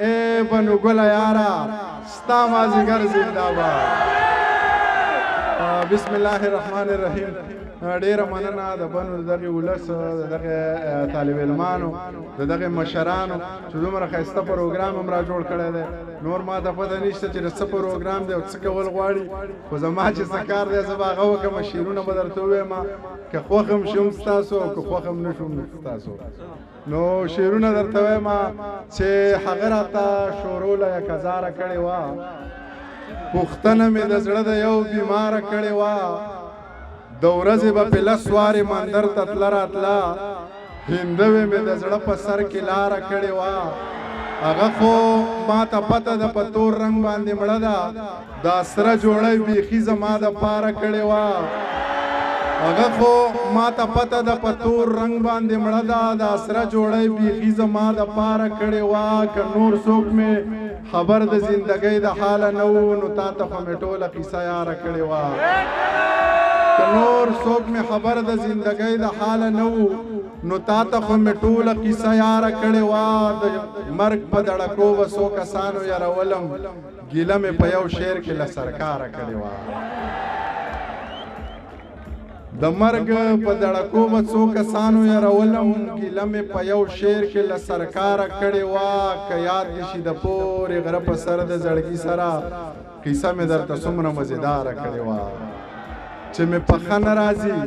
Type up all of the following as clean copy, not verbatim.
اے بنو گل یارا ستا مازیګر زنده باد. بسم الله الرحمن الرحیم. ډیره مننه د بنو دغه ولس دغه طالب علمانو دغه مشرانو چې دومره ښایسته پروګرام هم را جوړ کړی دی. نور ما ته پته نشته چې د څه پروګرام دی او څه کول غواړي، خو زما چې څه کار دی زه به هغه وکړم. شعرونه به درته ووایم که خوښ هم شم ستاسو او که خوښ هم نه شم ستاسو. نو شعرونه درته وایم چې هغه راته شوروله یک هزاره کړې وه، پوښتنه مې د زړه د یو بیماره کړې وه. د ورځې به په لس وارې مندر ته تله راتله، هندوې مې د زړه په سر کې لاره کړې وه. هغه خو ما ته پته ده په تور رنګ باندې مړه ده، دا سره جوړی بیخي زما د پاره کړې وه. هغه خو ما ته پته ده په تور رنګ باندې مړه ده، دا سره جوړی بیخي زما د پاره کړې وه. که نور څوک مې خبر د زندګۍ د حاله نه و نو تا ته خو مې ټوله قیصه یاره کړې وه. که نور څوک مې خبر د زندګۍ د حاله نه و نو تا ته خو مې ټوله قیصه یاره کړې وه. د مرګ په دړکو به څو کسانو یارولم، ګیله مې په یو شعر کې له سرکاره کړې وه. د مرګ په دړکو به څو کسانو یارولم، ګیله مې په یو شعر کې له سرکاره کړې وه. که یاد دې شي د پورې غره په سر د زړګي سره قیصه مې درته څومره مزېداره کړې وه. چې مې پخه نه راځي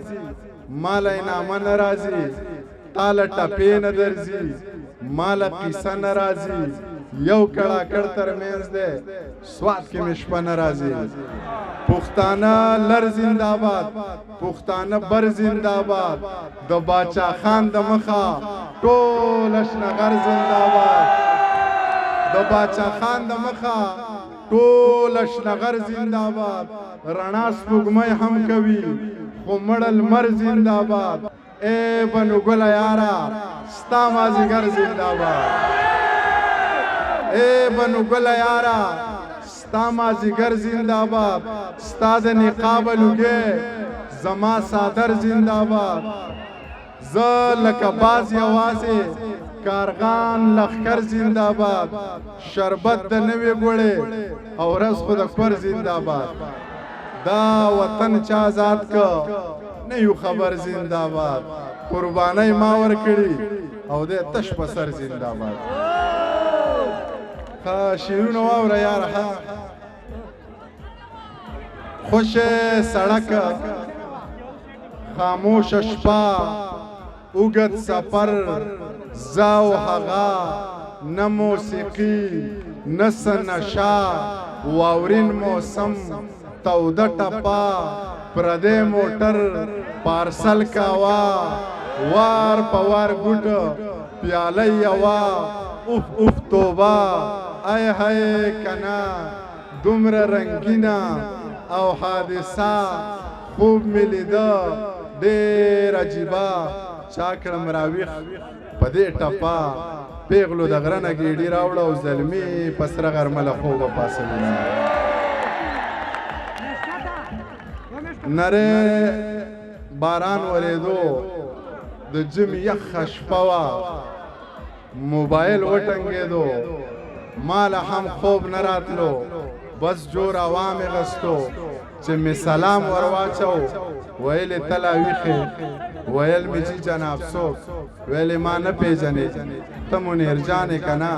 ماله انعامه نه راځي، تاله ټپې نه درځي ماله قیصه نه راځي. یو کړاکړ ترمنځ دی سوات کې مې شپه نه راځي. پښتانه لر زنده‌باد، پښتانه بر زنده‌باد، د باچا خان د مخه ټول اشنغر زنده‌باد، د باچا خان د مخه ټول اشنغر زنده‌باد. رڼا سپوږمۍ هم کوي خو مړه لمر زنده‌باد. اے بنو ګل یارا ستا مازیګر زنده‌باد. اے بنو ګل یارا ستا مازیګر زنده‌باد. ستا د نقاب لوګې زما صادر زنده‌باد. زه لکه باز یوازې کارغان لخکر زنده‌باد. شربت د نوې ګوړې او رس خو د کور زنده‌باد. دا وطن چا آزاد که نه یو خبر زنده‌باد. قربانۍ ما ورکړي او د تش په سر زنده‌باد. شعرونه واوره یاره. خوش سړک خاموش شپه اوږد سفر زه او هغه، نه موسیقي نه څه نشه، واورین موسم توده ټپه، پردی موټر پارسل کاوه، وار په وار ګوټه پیاله یوه. اوف اوف توبه ای هی کنا دومره رنګینه او حادثه خوب مې لیده ډېر عجیبه. چا کړم راویښ په دې ټپه، پیغلو د غره نه ګېډي راوړه او زلمي په سره غرمه له خوبه پاڅوي. نری باران ورېدو د ژمي یخه شپه وه، موبایل وټنګېدو ماله هم خوب نه راتلو، بس جوړ هوا مې غستو. چې مې سلام ور واچو ویلې تله ویښې، ویل مې چې جناب څوک، ویلې ما نه پېژنې ته منیر جانې که نه.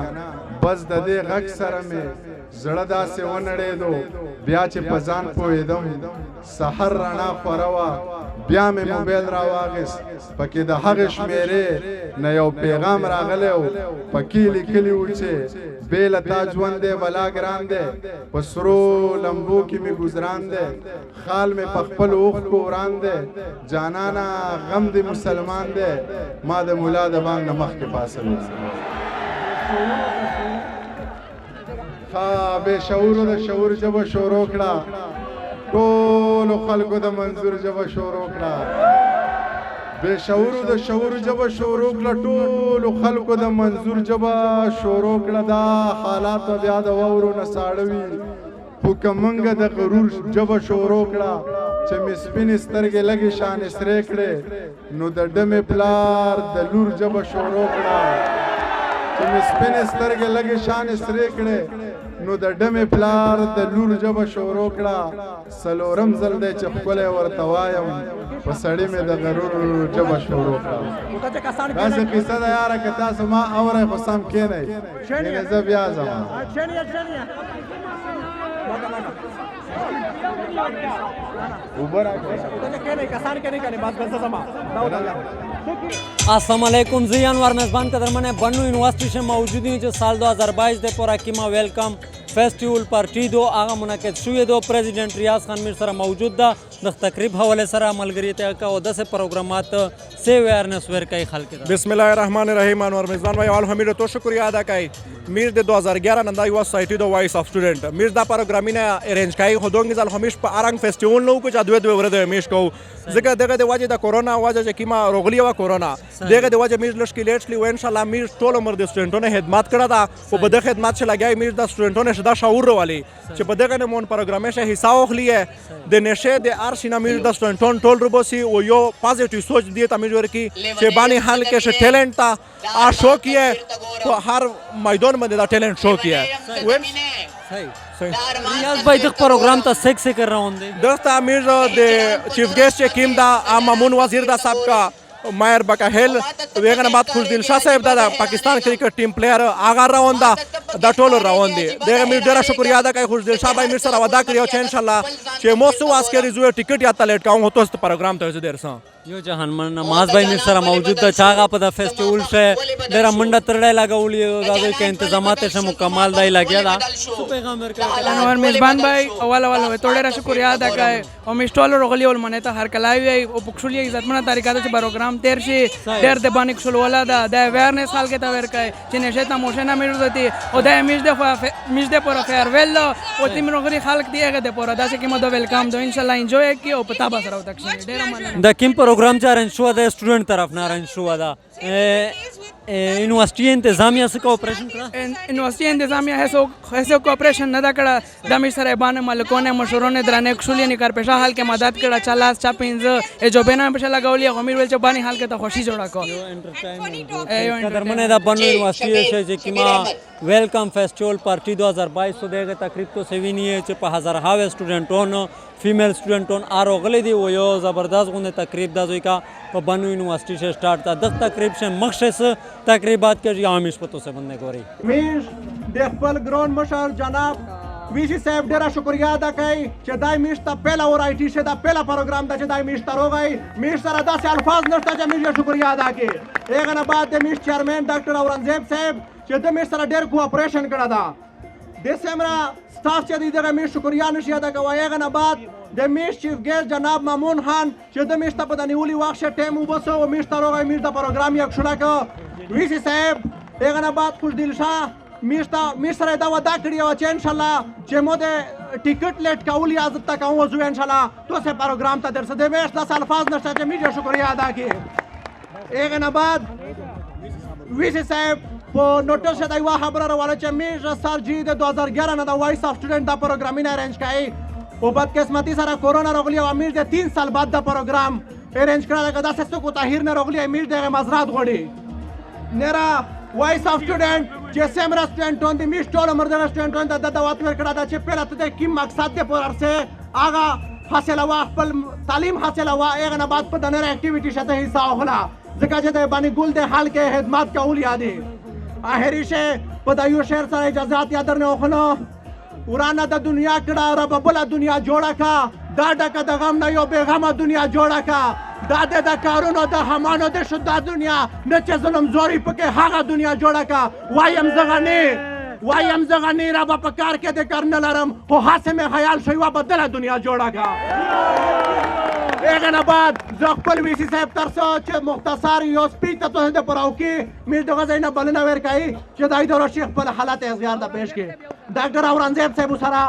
بس د دې غږ سره مې زړه داسې ونړېدو. بیا چې په ځان پوهېدم سحر رڼا خوره وه، بیا مې موبایل راواخیست، پکې د هغې شمېرې نه یو پیغام راغلی و. پکې لیکلي وو چې بې له تا ژوند دی بلا ګران دی، په سرو لمبو کې مې ګزران دی، خال مې په خپلو اوښکو وران دی، جانانه غم دې مسلمان دی، ما د ملا د بانګ نه مخکې پاڅوي. بې شعورو د شعور ژبه شروع کړه، ټولو خلکو د منظور ژبه شروع کړه. بې شعورو د شعور ژبه شروع کړه، ټولو خلکو د منظور ژبه شروع کړه. دا حالات به بیا د واورو نه ساړه وي، خو که موږ د غرور ژبه شروع کړه چې مې سپینې سترګې لږې شانې سرې کړې، نو د ډمې پلار د لور ژبه شروع کړه. چې مې سپینې سترګې لږې شانې سرې کړې نو د ډمې پلار د لور ژبه شروع کړه څلورم ځل دی چې ښکلی ورته وایم په سړي مې د غرور ژبه شروع کړه داسې قصه ده یاره که تاسو ما اورئ خو سم کښېنئ یعنې زه بیا ځم अस्सलाम वालेकुम जी अनवर मेज़बान कदरमन बन्नू यूनिवर्सिटी से मौजूद हैं जो साल 2022 दे पर अकीमा वेलकम फेस्टिवल पार्टी दो आगा मुनक़िद शुए दो प्रेसिडेंट रियाज खान मीर सरा मौजूद दा द तकरीब हवाले सरा मलगरियत का वदा से प्रोग्रामात से अवेयरनेस वेर कई खल के बिस्मिल्लाहिर्रहमानिर्रहीम अनवर मेज़बान भाई आल हमीद तो शुक्रिया अदा कई मीर दे 2011 नंदा युवा सोसाइटी दो वॉइस ऑफ स्टूडेंट मीर दा प्रोग्रामिना अरेंज कई खुदोंग जाल हमेश पर आरंग फेस्टिवल नो कुछ अदवे दवे वरदे हमेश को जगह दगह दे वाजे दा कोरोना वाजे जे कीमा रोगली वा कोरोना दगह दे वाजे मीर लश्की लेटली व इंशाल्लाह मीर टोल उम्र दे स्टूडेंटों ने खिदमत करा था वो बद खिदमत से लगा मीर दा स्टूडेंटों ने सदा शऊर वाली che badega ne mon programe she hisao khliye de neshe de arshina mir da स्टूडेंटों टोल रुबोसी वो यो पॉजिटिव सोच दिए तमिज वर की che बानी हाल के से टैलेंट था आ शो किया तो हर मैदान में दा टैलेंट शो किया रियाज भाई दख प्रोग्राम ता सेक से कर रहा हूं दोस्त आमिर दे चीफ गेस्ट चे किम दा मामून वजीर दा साहब का मायर बकाहेल वेगन बात खुश दिल शाह साहब दा पाकिस्तान क्रिकेट टीम प्लेयर आगा रावंदा दा टोलो रावंदी देगा मिर डेरा शुक्रिया अदा कई खुश दिल शाह भाई मिर सरा वदा करियो चे इंशाल्लाह चे मोसु आस्करी जुए टिकट या तलेट काऊं होतो इस प्रोग्राम तो देर सा यो जहान मन नमाज भाई मिर सरा मौजूद दा चागा पदा फेस्टिवल से डेरा मंडा तरड़े लगा उली दादो के इंतजामात से मुकम्मल दाई लग गया था पैगाम मेरे का अनवर मेज़बान भाई अवल तोड़ेरा शुक्रिया अदा कई और मिस्टोल रोगली ओल मने ता हर कलाई ओ पुक्षुली इज्जत मना तारिका से प्रोग्राम तेरशी डेर दे बानिक शुलवाला दा द अवेयरनेस हाल के तवेर कई चिने शेता मोशना मिरदती ओ द मिज दे पर फेयरवेल ओ तिम रोगली खालक दिए दे पर दा से की मदो वेलकम दो इंशाल्लाह एंजॉय की ओ पता बस राव तक डेरा मन द किम प्रोग्राम चार शुआ द स्टूडेंट तरफ ना रन शुआ दा यूनिवर्सिटी इंतजामिया से कोऑपरेशन करा यूनिवर्सिटी इंतजामिया है कोऑपरेशन नदा कड़ा दमिश सरे बाने मलकोने मशूरों दराने खुली निकार पेशा हाल के मदद कड़ा चलास चापिंज ए जो बेना पेशा लगावली गमीर वेल चबानी हाल के तो खुशी जोड़ा को कदरमने दा बन्नू यूनिवर्सिटी से जे किमा वेलकम फेस्टिवल पार्टी 2022 तो देगा तकरीब तो सेवी नहीं है चे 5000 हावे स्टूडेंट होन फीमेल स्टूडेंट होन आर अगले दी वो यो ज़बरदस्त गुने तकरीब दा जोई का बन्नू यूनिवर्सिटी से स्टार्ट था 10 तकरीब से मखसस तकरीबात के आमिश पतो से बनने को रही मीश देखपल ग्राउंड मशर जनाब वीसी साहब डेरा शुक्रिया अदा कई चदाई मिश ता पहला और आईटी से दा पहला प्रोग्राम दा चदाई मिश ता हो गई मिश सरा दा से अल्फाज नष्टा जे मिश शुक्रिया अदा के एक ना बात दे मिश चेयरमैन डॉक्टर औरंगजेब साहब चदे मिश सरा डेर कोऑपरेशन करा दा देसेमरा स्टाफ चे दी जगह मिश शुक्रिया नशी अदा का एक ना बात दे मिश चीफ गेस्ट जनाब मामून खान चदे मिश ता पता नहीं उली वाक्ष टेम उबसो मिश ता हो गई मिश दा प्रोग्राम एक शुरा का वीसी साहब एक ना बात खुश दिल शाह मिस्टर दा वदा करियो चे इंशाल्लाह जे मोदे टिकट लेट काउली आजत तक आऊं वजू इंशाल्लाह तो से प्रोग्राम ता दर से दे बेश 10 अल्फाज नशा जे मिजे शुक्रिया अदा की एक ना बाद वीसी साहब वो नोटिस से दाइवा खबर वाले चे मिज सर जी दे 2011 ना दा वॉइस ऑफ स्टूडेंट दा प्रोग्राम इन अरेंज काई वो बदकिस्मती सारा कोरोना रोगली अमीर दे 3 साल बाद दा प्रोग्राम अरेंज करा लगा दा से को ताहिर ने रोगली अमीर दे मजरात गोड़ी नेरा वॉइस ऑफ स्टूडेंट जैसे मेरा स्टूडेंट हों दी मिस टोल मर्दना स्टूडेंट हों दा दावत में कड़ा दा चे पहला तो किम मकसद दे पर से आगा हासिल हुआ पल तालीम हासिल हुआ एक ना बात पर दनर एक्टिविटी शते हिस्सा होला जका जे बानी गुल दे हाल के खिदमत का उल यादी आखिरी से पदायु शहर सारे इजाजत यादर ने ओखनो उराना दा दुनिया कड़ा रब बला दुनिया जोड़ा का दादा का दगम ना यो बेगम दुनिया जोड़ा का दादे दा कारुनो दा हमानो दे शुद्धा दुनिया नचे जुलम जोरी पके हागा दुनिया जोड़ा का वायम जगानी रबा पकार के दे करने लरम हो हासे में ख्याल शैवा बदला दुनिया जोड़ा का एक ना बाद जखपल वीसी साहब तरसो चे मुख्तसर यो स्पीच तो दे पराउ की मिर दगा जैना बलना वेर काई चे दाई दो शेख पर हालात असगार दा पेश के डॉक्टर औरंगजेब साहब उसरा